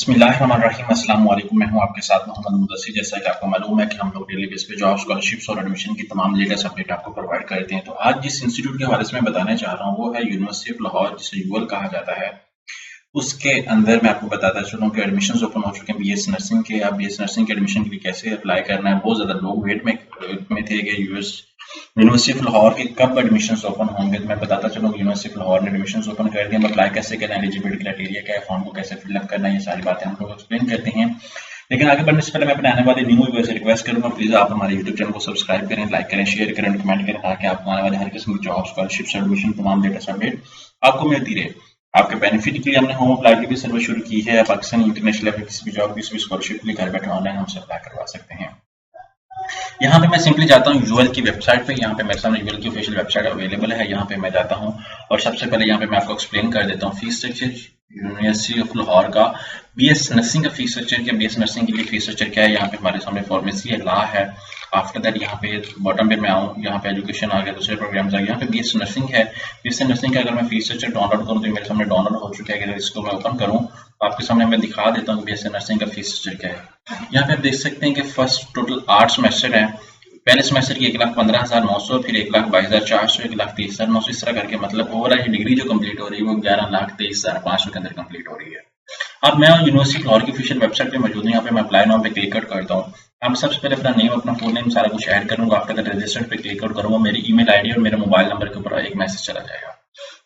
बिस्मिल्लाहिर्रहमानिर्रहीम। अस्सलाम वालेकुम। मैं हूं आपके साथ मोहम्मद मुदस्सिर। जैसा कि आपको मालूम है कि हम लोग डेली बेस पे जॉब, स्कॉलरशिप्स और एडमिशन की तमाम लेटेस्ट अपडेट आपको प्रोवाइड करते हैं। तो आज जिस इंस्टीट्यूट के हवाले से मैं बताना चाह रहा हूं वो है यूनिवर्सिटी ऑफ लाहौर, जिसे यूएल कहा जाता है। उसके अंदर मैं आपको बताता चलूं कि एडमिशंस ओपन हो चुके हैं बीएस नर्सिंग के। अब बीएस नर्सिंग के एडमिशन के लिए कैसे अप्लाई करना है, बहुत ज़्यादा लोग वेट में थे कि यूनिवर्सिटी ऑफ लाहौर के कब एडमिशंस ओपन होंगे। तो मैं बताता चलूँ यूनिवर्सिटी ऑफ लाहौर ने एडमिशंस ओपन कर दिए। अप्लाई कैसे करना है, एलिजिबिलिटी क्राइटेरिया क्या है, फॉर्म को कैसे फिलअप करना है, ये सारी बातें हम लोग एक्सप्लेन करते हैं। लेकिन आगे बढ़ने से पहले मैं अपने आने वाले न्यू व्यूअर्स से रिक्वेस्ट करूंगा, प्लीज आप हमारे यूट्यूब चैनल को सब्सक्राइब करें, लाइक करें, शेयर करें, कमेंट करें, ताकि आपको आने वाले हर किस्म की जॉब, स्कॉलरशिप, एडमिशन तमाम लेटेस्ट अपडेट आपको मिलती रहे। आपके बेनिफिट के लिए हमने होम अप्लाई की भी सर्विस शुरू की है। पाकिस्तान इंटरनेशनल लेवल किसी भी जॉब, किसी भी स्कॉलरशिप के लिए घर बैठे ऑनलाइन हमसे अप्लाई करवा सकते हैं। यहाँ पे मैं सिंपली जाता हूँ यूएल की वेबसाइट पे। यहाँ पे मेरे सामने यूएल की ऑफिशियल वेबसाइट अवेलेबल है। यहाँ पे मैं जाता हूँ और सबसे पहले यहाँ पे मैं आपको एक्सप्लेन कर देता हूँ fees structure university of Lahore का। बीएस नर्सिंग का फीस स्ट्रक्चर क्या, बीएस नर्सिंग के लिए फीस स्ट्रक्चर क्या है। यहाँ पे हमारे सामने फार्मेसी है, लॉ है। आफ्टर दैट यहाँ पे बॉटम पे मैं आऊँ, यहाँ पे एजुकेशन आ गया, दूसरे प्रोग्राम्स आ गए। यहाँ पे बीएस नर्सिंग है। बीएस नर्सिंग का अगर मैं फीस स्ट्रक्चर डाउनलोड करूँ तो मेरे सामने डाउनलोड हो चुका है। अगर इसको मैं ओपन करूँ तो आपके सामने मैं दिखा देता हूँ बीएस नर्सिंग का फीस स्ट्रक्चर क्या है। यहाँ पे आप देख सकते हैं कि फर्स्ट टोटल 8 सेमेस्टर है। पहले सेमेस्टर की 1,15,900, फिर 1,22,400, 1,30,900, इस तरह करके मतलब ओवरऑल डिग्री जो कंप्लीट हो रही है वो 11,23,500 के अंदर कंप्लीट हो रही है। अब मैं यूनिवर्सिटी लाहौर की ऑफिशियल वेबसाइट पे मौजूद हूँ। यहाँ पे मैं अप्लाई नाउ पे क्लिक आउट करता हूँ। अब सबसे पहले अपना नेम, अपना फुल नेम सारा कुछ ऐड करूंगा। आफ्टर दैट रजिस्टर पे क्लिक आउट करूंगा। मेरी ईमेल आईडी और मेरे मोबाइल नंबर के ऊपर एक मैसेज चला जाएगा।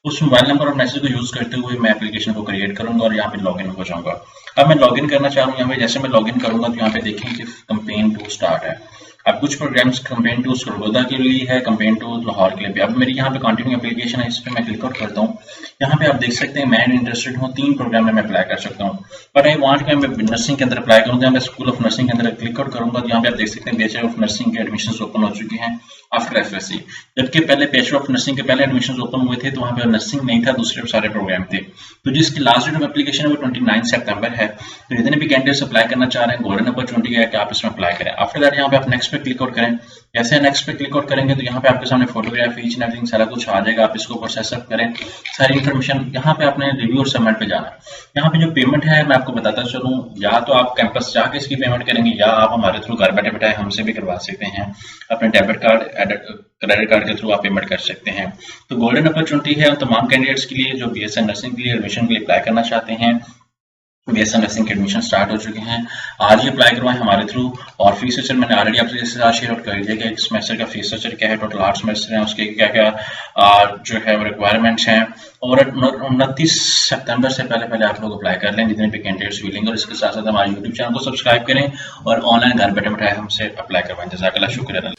उस मोबाइल नंबर और मैसेज को यूज करते हुए मैं एप्लीकेशन को क्रिएट करूंगा और यहाँ पे लॉगिन हो जाऊंगा। अब मैं लॉगिन करना चाह रहा हूँ। यहाँ पे जैसे मैं लॉगिन करूंगा तो यहाँ पे देखें कि कैंपेन 2 स्टार्ट है। अब कुछ प्रोग्राम्स कैंपेन 2 सरगोदा के लिए है, कैंपेन 2 लाहौर के लिए भी। अब मेरी यहाँ पे कंटिन्यू एप्लीकेशन है, इस पर मैं क्लिक आउट करता हूँ। यहाँ पे आप देख सकते हैं मैं इंटरेस्टेड हूँ, 3 प्रोग्राम में मैं अप्लाई कर सकता हूँ। बट आई वांट कि मैं नर्सिंग के अंदर अप्लाई करूँ, यहाँ पे स्कूल ऑफ नर्सिंग के अंदर क्लिक आउट करूंगा तो यहाँ पे आप देख सकते हैं बैचलर ऑफ नर्सिंग के एडमिशन ओपन हो चुके हैं आफ्टर एफएससी। जबकि पहले बैचलर ऑफ नर्सिंग के पहले एडमिशन ओपन हुए थे तो वहाँ पे नर्सिंग नहीं था, दूसरे सारे प्रोग्राम थे। तो जिसकी लास्ट डेट ऑफ एप्लीकेशन है वो 29 सितंबर है। तो जितने भी कैंडिडेट्स अप्लाई करना चाह रहे हैं, गोल्डन अपॉर्चुनिटी है कि आप इसमें अप्लाई करें। आफ्टर दैट यहाँ पे आप नेक्स्ट पे क्लिक आउट करें। जैसे नेक्स्ट पे क्लिक आउट करेंगे तो यहाँ पे आपके सामने फोटोग्राफ, ईच एंड एवरीथिंग सारा कुछ आ जाएगा। आप इसको प्रोसेस अप करें, सारी इन्फॉर्मेशन। यहाँ पे आपने रिव्यू और सबमिट पे जाना है। यहाँ पे जो पेमेंट है मैं आपको बताता चलूँ, या तो आप कैंपस जाके इसकी पेमेंट करेंगे या आप हमारे थ्रू घर बैठे बैठे हमसे भी करवा सकते हैं। अपने डेबिट कार्ड, क्रेडिट कार्ड के थ्रू आप पेमेंट कर सकते हैं। तो गोल्डन अपॉर्चुनिटी है तमाम कैंडिडेट्स के लिए जो बीएससी नर्सिंग के लिए एडमिशन के लिए अप्लाई करना चाहते हैं। बीएससी नर्सिंग के एडमिशन स्टार्ट हो चुके हैं, आज ही अप्लाई करवाएं हमारे थ्रू। और फीस स्ट्रक्चर मैंने ऑलरेडी आपसे साथ शेयर आउट कर दिया कि एक सेमेस्टर का फीस स्ट्रक्चर क्या है, टोटल 8 सेमेस्टर हैं, उसके क्या क्या जो है रिक्वायरमेंट्स हैं। और 29 सितंबर से पहले पहले आप लोग अप्लाई कर लें जितने भी कैंडिडेट्स विलिंग। और इसके साथ साथ हमारे यूट्यूब चैनल को सब्सक्राइब करें और ऑनलाइन घर बैठे बैठे हमसे अप्लाई करवाएं। जज़ाकल्लाह, शुक्रिया।